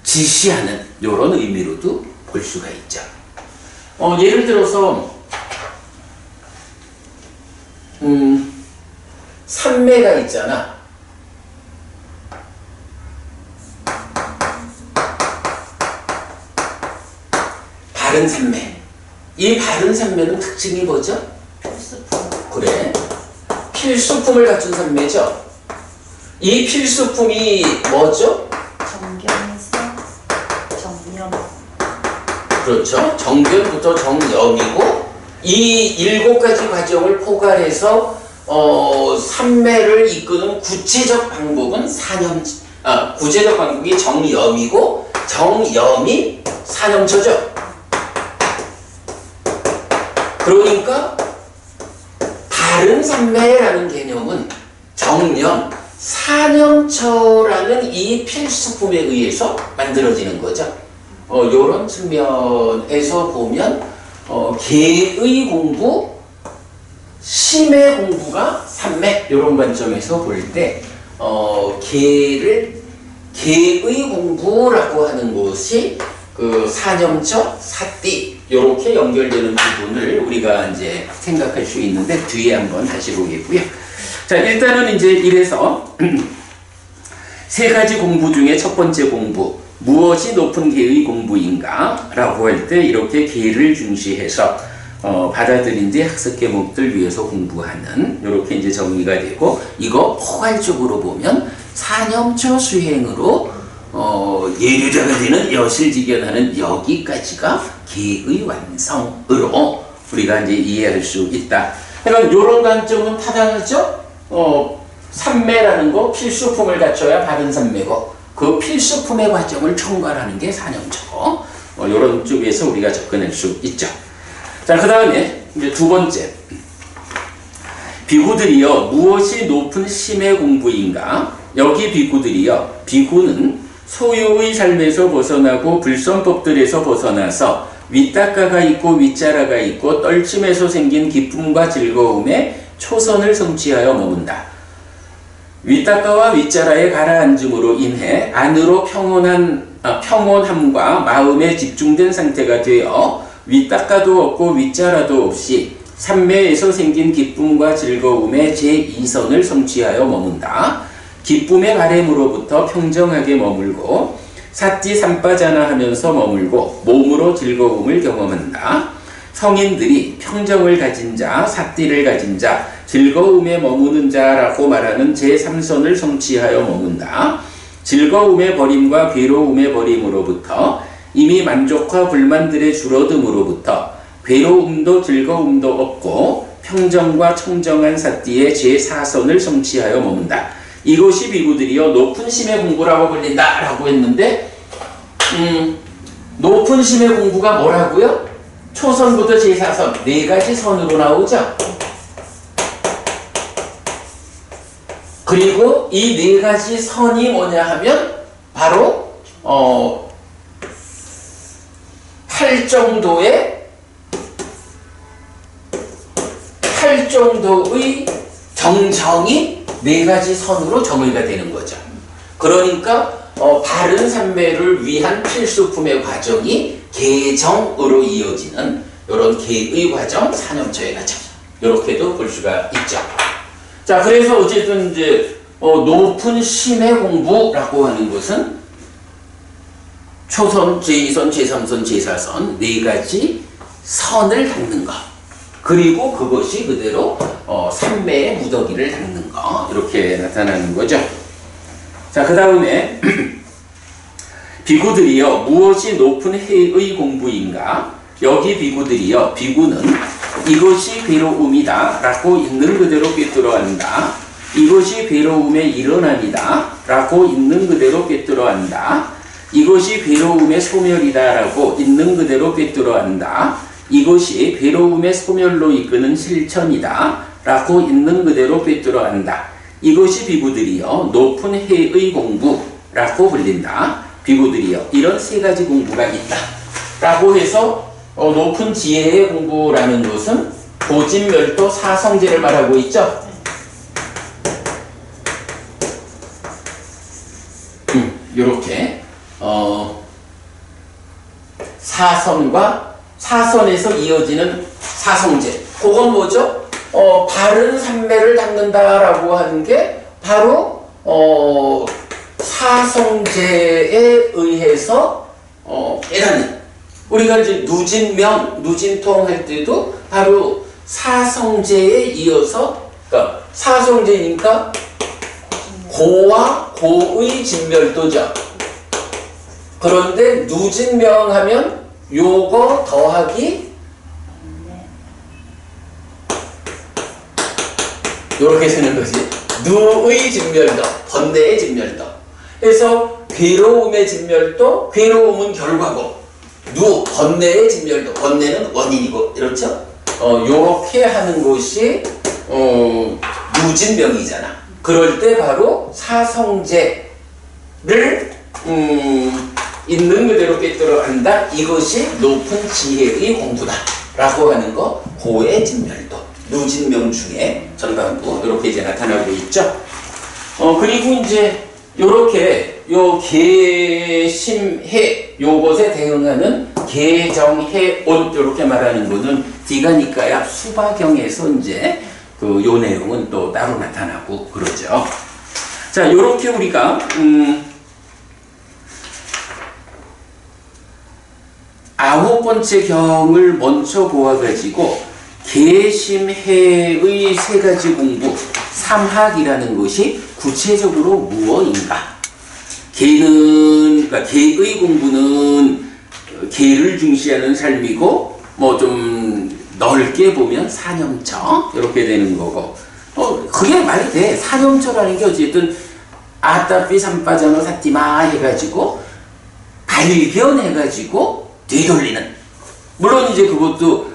지시하는 이런 의미로도 볼 수가 있죠. 예를 들어서 삼매가 있잖아. 바른 삼매. 이 바른 삼매는 특징이 뭐죠? 필수품. 그래. 필수품을 갖춘 삼매죠. 이 필수품이 뭐죠? 정견에서 정념. 그렇죠. 정견부터 정념이고 이 7가지 과정을 포괄해서 삼매를 이끄는 구체적 방법은 구체적 방법이 정염이고 정염이 사념처죠. 그러니까 바른 삼매라는 개념은 정념, 사념처라는 이 필수품에 의해서 만들어지는 거죠. 이런 측면에서 보면 개의 공부, 심의 공부가 삼매 이런 관점에서 볼 때 개의 공부라고 하는 것이 그 사념처, 사띠 이렇게 연결되는 부분을 우리가 이제 생각할 수 있는데 뒤에 한번 다시 보겠고요. 자, 일단은 이제 이래서 세 가지 공부 중에 첫 번째 공부 무엇이 높은 개의 공부인가 라고 할 때 이렇게 개를 중시해서 받아들인 뒤 학습 과목들 위해서 공부하는 이렇게 이제 정리가 되고 이거 포괄적으로 보면 사념처 수행으로 예류자가 되는 여실직연하는 여기까지가 개의 완성으로 우리가 이제 이해할 수 있다. 그러니까 이런 관점은 타당하죠? 삼매라는 거 필수품을 갖춰야 바른 삼매고 그 필수품의 과정을 총괄하는 게 사념처고 이런 쪽에서 우리가 접근할 수 있죠. 자, 그 다음에 이제 두 번째 비구들이여 무엇이 높은 심의 공부인가? 여기 비구들이여 비구는 소유의 삶에서 벗어나고 불선법들에서 벗어나서 윗닦아가 있고 윗자라가 있고 떨침에서 생긴 기쁨과 즐거움에 초선을 성취하여 머문다. 윗닦아와 윗자라의 가라앉음으로 인해 안으로 평온함과 마음에 집중된 상태가 되어 윗닦아도 없고 윗자라도 없이 삼매에서 생긴 기쁨과 즐거움에 제2선을 성취하여 머문다. 기쁨의 바램으로부터 평정하게 머물고 사띠 삼빠자나 하면서 머물고 몸으로 즐거움을 경험한다. 성인들이 평정을 가진 자, 사띠를 가진 자, 즐거움에 머무는 자라고 말하는 제3선을 성취하여 머문다. 즐거움의 버림과 괴로움의 버림으로부터 이미 만족과 불만들의 줄어듦으로부터 괴로움도 즐거움도 없고 평정과 청정한 사띠의 제4선을 성취하여 머문다. 이것이 비구들이여 높은 심의 공부라고 불린다 라고 했는데 높은 심의 공부가 뭐라고요? 초선부터 제4선 4가지 선으로 나오죠. 그리고 이 4가지 선이 뭐냐 하면 바로 8 정도의 정정이 4가지 선으로 정의가 되는 거죠. 그러니까 바른 삼매를 위한 필수품의 과정이 개정으로 이어지는 이런 개의 과정, 사념처의 과정 이렇게도 볼 수가 있죠. 자, 그래서 어쨌든 이제 높은 심의 공부라고 하는 것은 초선, 제2선, 제3선, 제4선 4가지 선을 닦는 것. 그리고 그것이 그대로 삼매의 무더기를 닦는 것 이렇게 나타나는 거죠. 자, 그 다음에 비구들이여 무엇이 높은 해의 공부인가? 여기 비구들이여 비구는 이것이 괴로움이다 라고 있는 그대로 꿰뚫어 안다. 이것이 괴로움의 일어남이다 라고 있는 그대로 꿰뚫어 안다. 이것이 괴로움의 소멸이다 라고 있는 그대로 꿰뚫어 안다. 이것이 괴로움의 소멸로 이끄는 실천이다 라고 있는 그대로 꿰뚫어 안다. 이것이 비구들이여 높은 해의 공부라고 불린다. 비구들이여 이런 3가지 공부가 있다 라고 해서 높은 지혜의 공부라는 것은 고진멸도 사성제를 말하고 있죠. 요렇게 사선과 사선에서 이어지는 사성제. 그건 뭐죠? 바른 삼매를 닦는다라고 하는 게 바로 사성제에 의해서 깨닫는. 우리가 이제 누진명, 누진통 할 때도 바로 사성제에 이어서, 그러니까 사성제니까 고와 고의 진멸도죠. 그런데 누진명 하면 요거 더하기 요렇게 쓰는 거지. 누의 진멸도, 번뇌의 진멸도. 그래서 괴로움의 진멸도, 괴로움은 결과고, 번뇌의 진멸도, 번뇌는 원인이고, 이렇죠? 요렇게 하는 것이 누진명이잖아. 그럴 때 바로 사성제를 있는 그대로 깨뜨려 간다. 이것이 높은 지혜의 공부다 라고 하는 거. 고의 진멸도, 누진명 중에 전반부 이렇게 이제 나타나고 있죠. 그리고 이제 요렇게 요 계심해 요것에 대응하는 계정해온 요렇게 말하는 거는 디가니까야 수바경에서 이제 요 내용은 또 따로 나타나고 그러죠. 자, 요렇게 우리가 아홉 번째 경을 먼저 보아가지고 계심해의 세 가지 공부, 삼학이라는 것이 구체적으로 무엇인가? 그러니까 계의 공부는 계를 중시하는 삶이고, 뭐 좀 넓게 보면 사념처 이렇게 되는 거고, 그게 말이 돼. 사념처라는 게 어쨌든 아따삐 삼빠자노 사띠마 해가지고 발견해가지고 되돌리는. 물론 이제 그것도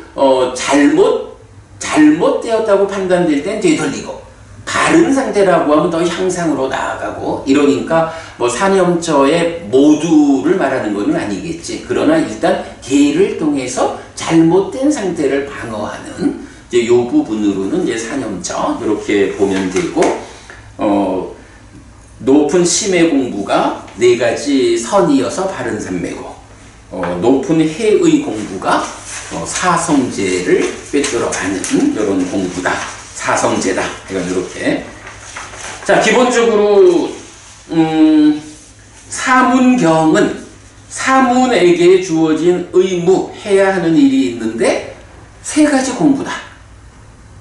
잘못되었다고 판단될 땐 되돌리고, 바른 상태라고 하면 더 향상으로 나아가고, 이러니까 뭐 사념처의 모두를 말하는 것은 아니겠지. 그러나 일단 계를 통해서 잘못된 상태를 방어하는 이제 요 부분으로는 이제 사념처 이렇게 보면 되고, 높은 심의 공부가 네 가지 선이어서 바른 삼매고, 높은 해의 공부가 사성제를 꿰뚫어가는 이런 공부다. 사성제다. 이건 이렇게. 자, 기본적으로 사문경은 사문에게 주어진 의무, 해야 하는 일이 있는데 세 가지 공부다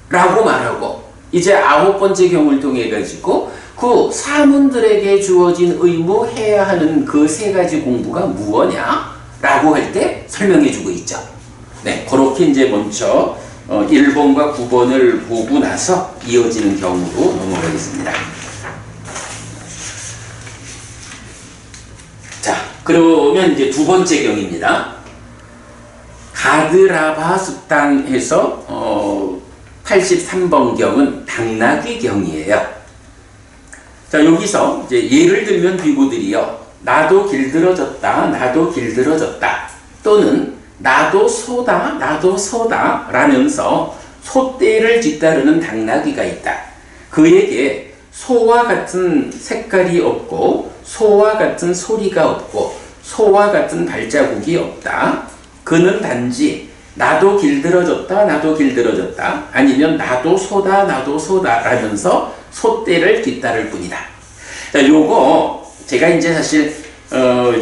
라고 말하고, 이제 아홉 번째 경을 통해 가지고 그 사문들에게 주어진 의무, 해야 하는 그 세 가지 공부가 무엇냐 라고 할 때 설명해 주고 있죠. 네, 그렇게 이제 먼저 1번과 9번을 보고 나서 이어지는 경우로 넘어가겠습니다. 자, 그러면 이제 두 번째 경입니다. 가드라바 숫당에서 83번 경은 당나귀 경이에요. 자, 여기서 이제 예를 들면 비구들이요, 나도 길들어졌다, 나도 길들어졌다, 또는 나도 소다, 나도 소다 라면서 소떼를 뒤따르는 당나귀가 있다. 그에게 소와 같은 색깔이 없고, 소와 같은 소리가 없고, 소와 같은 발자국이 없다. 그는 단지 나도 길들어졌다, 나도 길들어졌다, 아니면 나도 소다, 나도 소다 라면서 소떼를 뒤따를 뿐이다. 자, 요거 제가 이제 사실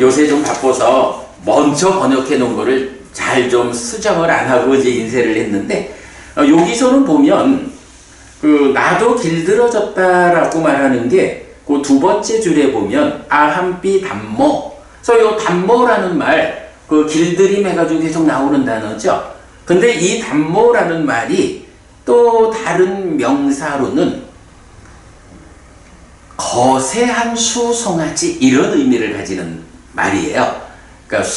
요새 좀 바빠서 먼저 번역해 놓은 거를 잘 좀 수정을 안 하고 이제 인쇄를 했는데, 여기서는 보면 그 나도 길들어졌다라고 말하는 게 그 두 번째 줄에 보면 아함비 담모. 그래서 요 담모라는 말, 그 길들임 해가지고 계속 나오는 단어죠. 근데 이 담모라는 말이 또 다른 명사로는 거세한 수송아지 이런 의미를 가지는 말이에요. 그러니까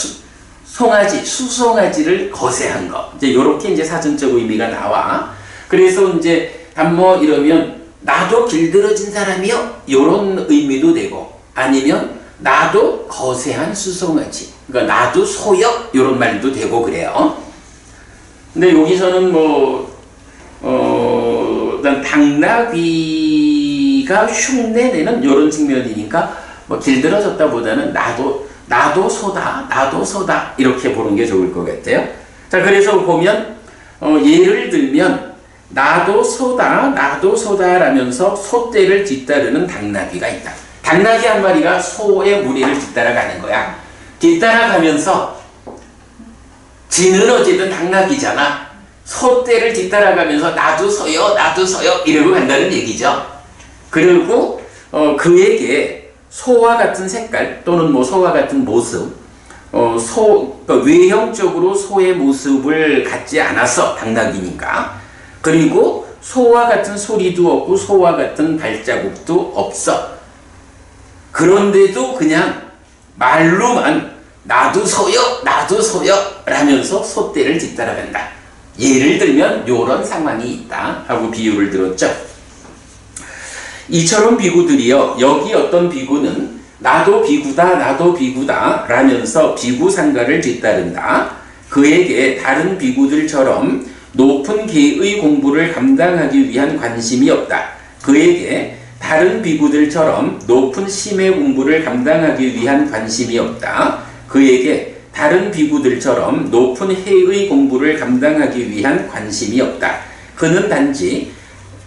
송아지, 수송아지를 거세한 거. 이제 요렇게 이제 사전적 의미가 나와. 그래서 이제 담모 이러면 나도 길들어진 사람이요, 요런 의미도 되고, 아니면 나도 거세한 수송아지, 그러니까 나도 소역 요런 말도 되고 그래요. 근데 여기서는 뭐 그러니까 당나귀가 흉내내는 이런 측면이니까 뭐 길들어졌다보다는 나도 소다 이렇게 보는 게 좋을 것 같아요. 자, 그래서 보면 예를 들면 나도 소다라면서 소떼를 뒤따르는 당나귀가 있다. 당나귀 한 마리가 소의 무리를 뒤따라가는 거야. 뒤따라가면서 지는 어쨌든 당나귀잖아. 소떼를 뒤따라가면서 나도 서요 이러고 간다는 얘기죠. 그리고 그에게 소와 같은 색깔 또는 뭐 소와 같은 모습, 그러니까 외형적으로 소의 모습을 갖지 않았어, 당나귀니까. 그리고 소와 같은 소리도 없고 소와 같은 발자국도 없어. 그런데도 그냥 말로만 나도 서요 라면서 소떼를 뒤따라간다. 예를 들면 이런 상황이 있다 하고 비유를 들었죠. 이처럼 비구들이요, 여기 어떤 비구는 나도 비구다 라면서 비구상가를 뒤따른다. 그에게 다른 비구들처럼 높은 계의 공부를 감당하기 위한 관심이 없다. 그에게 다른 비구들처럼 높은 심의 공부를 감당하기 위한 관심이 없다. 그에게 다른 비구들처럼 높은 해의 공부를 감당하기 위한 관심이 없다. 그는 단지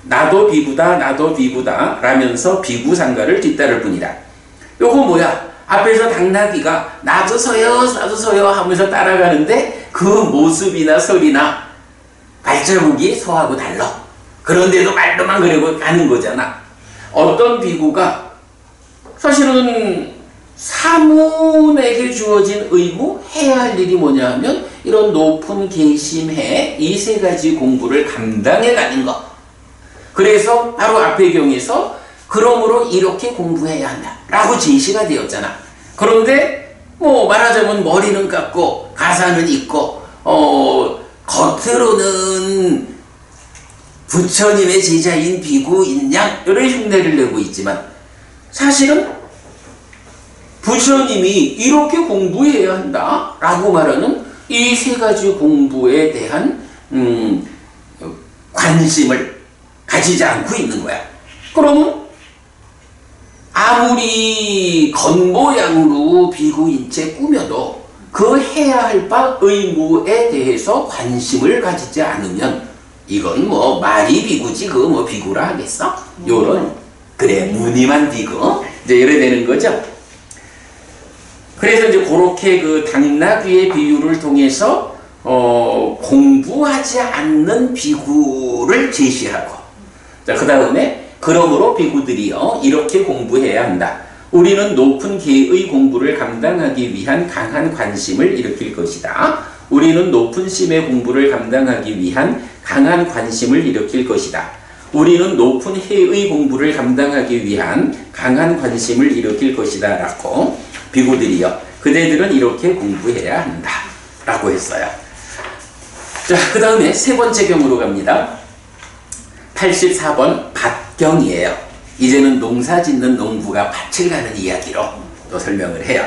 나도 비구다 라면서 비구상가를 뒤따를 뿐이다. 요거 뭐야? 앞에서 당나귀가 나도 서요 하면서 따라가는데 그 모습이나 소리나 발자국이 소하고 달라. 그런데도 말로만 그러고 가는 거잖아. 어떤 비구가 사실은 사문에게 주어진 의무, 해야 할 일이 뭐냐 하면 이런 높은 계심해 이 세 가지 공부를 감당해 가는 것. 그래서 바로 앞의 경에서 그러므로 이렇게 공부해야 한다 라고 제시가 되었잖아. 그런데 뭐 말하자면 머리는 깎고 가사는 있고 겉으로는 부처님의 제자인 비구인 양 이런 흉내를 내고 있지만 사실은 부처님이 이렇게 공부해야 한다 라고 말하는 이 세 가지 공부에 대한 관심을 가지지 않고 있는 거야. 그러면 아무리 겉모양으로 비구인 채 꾸며도 그 해야 할 바 의무에 대해서 관심을 가지지 않으면 이건 뭐 말이 비구지 그거 뭐 비구라 하겠어? 요런 그래 무늬만 비구 이제 이래 되는 거죠. 그래서 이제 그렇게 그 당나귀의 비유를 통해서 공부하지 않는 비구를 제시하고, 자, 그 다음에 그러므로 비구들이요 이렇게 공부해야 한다. 우리는 높은 계의 공부를 감당하기 위한 강한 관심을 일으킬 것이다. 우리는 높은 심의 공부를 감당하기 위한 강한 관심을 일으킬 것이다. 우리는 높은 해의 공부를 감당하기 위한 강한 관심을 일으킬 것이다 라고 비구들이요 그대들은 이렇게 공부해야 한다 라고 했어요. 자, 그 다음에 세 번째 경으로 갑니다. 84번 밭경이에요. 이제는 농사 짓는 농부가 밭을 가는 이야기로 또 설명을 해요.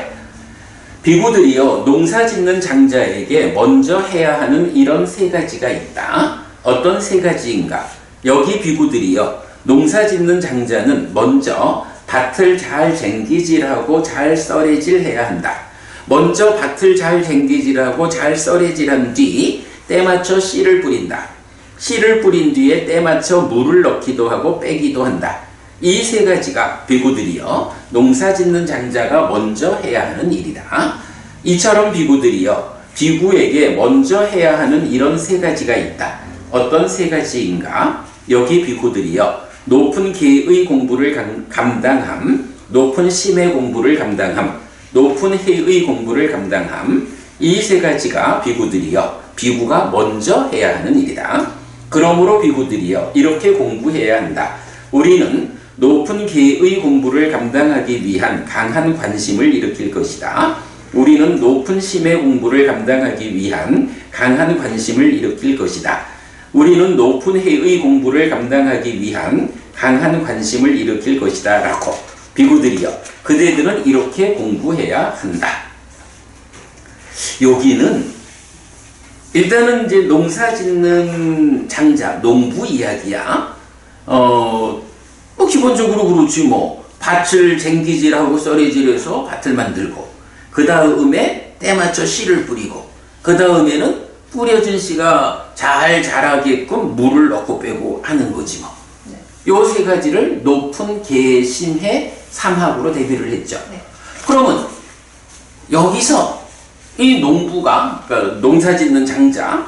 비구들이요 농사 짓는 장자에게 먼저 해야 하는 이런 세 가지가 있다. 어떤 세 가지인가? 여기 비구들이요 농사 짓는 장자는 먼저 밭을 잘 쟁기질하고 잘 썰애질해야 한다. 먼저 밭을 잘 쟁기질하고 잘 썰애질한 뒤 때맞춰 씨를 뿌린다. 씨를 뿌린 뒤에 때맞춰 물을 넣기도 하고 빼기도 한다. 이 세 가지가 비구들이요 농사 짓는 장자가 먼저 해야 하는 일이다. 이처럼 비구들이요 비구에게 먼저 해야 하는 이런 세 가지가 있다. 어떤 세 가지인가? 여기 비구들이요 높은 계의 공부를 감당함, 높은 심의 공부를 감당함, 높은 해의 공부를 감당함. 이 세 가지가 비구들이요 비구가 먼저 해야 하는 일이다. 그러므로 비구들이요 이렇게 공부해야 한다. 우리는 높은 계의 공부를 감당하기 위한 강한 관심을 일으킬 것이다. 우리는 높은 심의 공부를 감당하기 위한 강한 관심을 일으킬 것이다. 우리는 높은 해의 공부를 감당하기 위한 강한 관심을 일으킬 것이다 라고 비구들이요 그대들은 이렇게 공부해야 한다. 여기는 일단은 이제 농사 짓는 장자 농부 이야기야. 뭐 기본적으로 그렇지 뭐 밭을 쟁기질하고 썰이질해서 밭을 만들고 그 다음에 때 맞춰 씨를 뿌리고 그 다음에는 뿌려진 씨가 잘 자라게끔 물을 넣고 빼고 하는 거지 뭐. 네. 요 세 가지를 높은 계심해 삼학으로 대비를 했죠. 네. 그러면 여기서 이 농부가 그러니까 농사 짓는 장자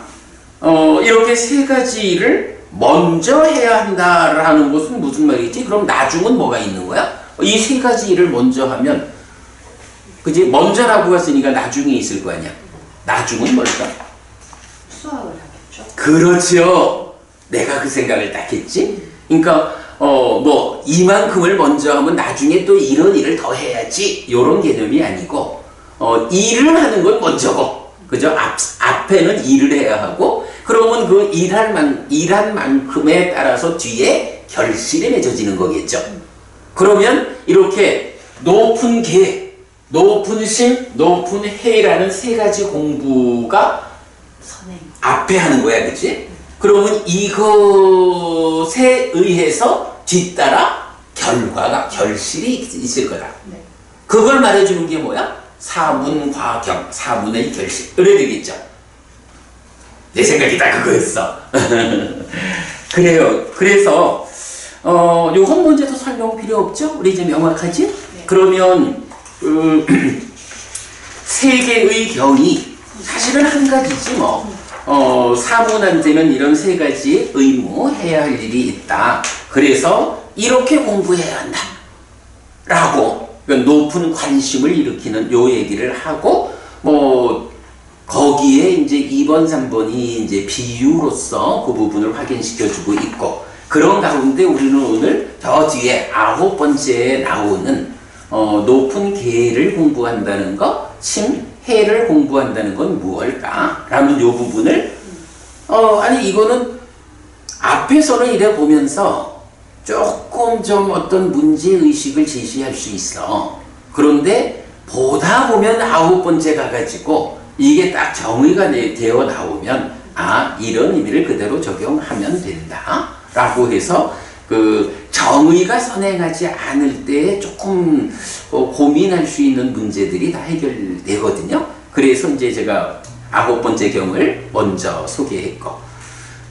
이렇게 세 가지를 먼저 해야 한다라는 것은 무슨 말이지? 그럼 나중은 뭐가 있는 거야? 이 세 가지 일을 먼저 하면 그지? 먼저라고 했으니까 나중에 있을 거 아니야. 나중은 뭘까? 수학을 하겠죠. 그렇죠. 내가 그 생각을 딱 했지. 그러니까 뭐 이만큼을 먼저 하면 나중에 또 이런 일을 더 해야지 이런 개념이 아니고 일을 하는 건 먼저고 그죠? 앞에는 일을 해야 하고 그러면 그 일한 만큼에 따라서 뒤에 결실이 맺어지는 거겠죠. 그러면 이렇게 높은 계, 높은 심, 높은 해라는 세 가지 공부가 선행. 앞에 하는 거야, 그치? 그러면 이것에 의해서 뒤따라 결실이 있을 거다. 네. 그걸 말해주는 게 뭐야? 사문과경, 사문의 결실. 그래야 되겠죠? 내 생각이 다 그거였어. 그래요. 그래서, 요 한 문제도 설명 필요 없죠? 우리 이제 명확하지? 네. 그러면, 세 개의 경이 사실은 한 가지지 뭐. 사문한테는 이런 세 가지 의무 해야 할 일이 있다. 그래서 이렇게 공부해야 한다. 라고 그러니까 높은 관심을 일으키는 요 얘기를 하고 뭐 거기에 이제 2번, 3번이 이제 비유로서 그 부분을 확인시켜주고 있고 그런 가운데 우리는 오늘 저 뒤에 9번째에 나오는 높은 계를 공부한다는 거, 해를 공부한다는 건 무엇일까? 라는 요 부분을 아니 이거는 앞에서는 이래 보면서 조금 좀 어떤 문제의식을 제시할 수 있어. 그런데 보다 보면 9번째 가가지고 이게 딱 정의가 되어 나오면 이런 의미를 그대로 적용하면 된다 라고 해서 그 정의가 선행하지 않을 때 조금 고민할 수 있는 문제들이 다 해결되거든요. 그래서 이제 제가 9번째 경을 먼저 소개했고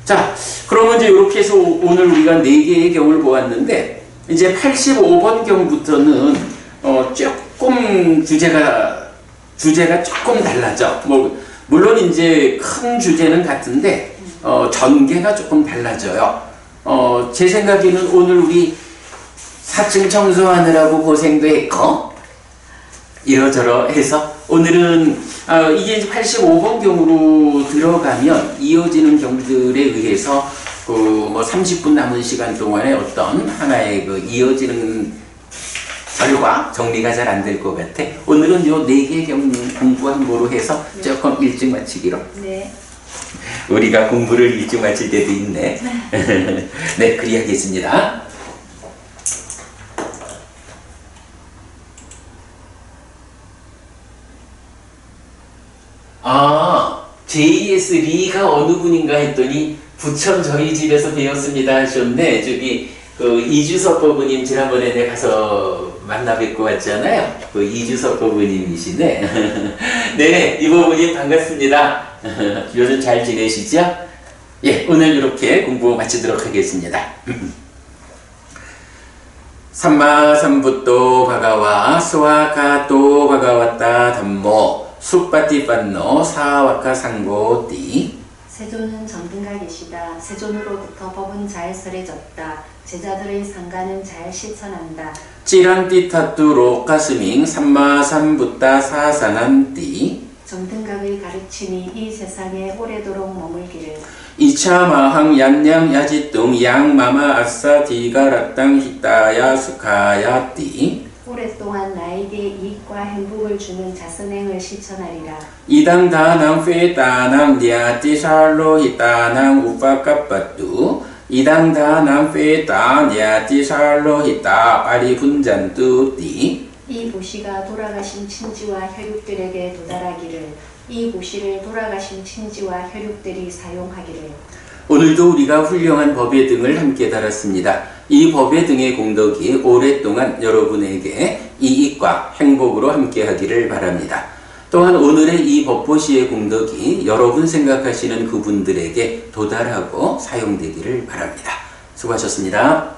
자 그러면 이제 이렇게 해서 오늘 우리가 4개의 경을 보았는데 이제 85번 경부터는 조금 주제가 조금 달라져. 뭐 물론 이제 큰 주제는 같은데 전개가 조금 달라져요. 제 생각에는 오늘 우리 4층 청소하느라고 고생도 했고 이러저러 해서 오늘은 이게 이제 85번 경으로 들어가면 이어지는 경들에 의해서 그 뭐 30분 남은 시간 동안에 어떤 하나의 그 이어지는 결과 정리가 잘 안 될 것 같아. 오늘은 요 4개 경 공부한 거로 해서 조금 일찍 마치기로. 네. 우리가 공부를 일찍 마칠 때도 있네. 네, 그리하겠습니다. JS 리가 어느 분인가 했더니 부천 저희 집에서 배웠습니다 하셨네. 저기 그 이주석 법부님 지난번에 내가 가서 만나 뵙고 왔잖아요. 그 이주석 법부님이시네. 네, 이 법부님 반갑습니다. 요즘 잘 지내시죠? 예, 오늘 이렇게 공부 마치도록 하겠습니다. 삼마삼부또 바가와 스와카또 바가왔다 담모 숙바티반노 사와카 상고띠 세존은 정등가 계시다. 세존으로부터 법은 잘 설해졌다. 제자들의 상가는 잘 실천한다. 찌란띠타뚜로 가스밍 삼마삼부따 사산한띠 정등각의 가르침이 이 세상에 오래도록 머물기를. 이차마항 얀냠 야지뚱 양마마 아싸 디가라땅 히따야 수카야띠 오랫동안 나에게 이익과 행복을 주는 자선행을 실천하리라. 이당다낭 페따낭 냐티샬로 히따낭 우파카빠뚜 이당다낭 페따 냐티샬로 히따 파리분잔뚜띠 이 보시가 돌아가신 친지와 혈육들에게 도달하기를. 이 보시를 돌아가신 친지와 혈육들이 사용하기를. 오늘도 우리가 훌륭한 법의 등을 함께 달았습니다. 이 법의 등의 공덕이 오랫동안 여러분에게 이익과 행복으로 함께 하기를 바랍니다. 또한 오늘의 이 법보시의 공덕이 여러분 생각하시는 그분들에게 도달하고 사용되기를 바랍니다. 수고하셨습니다.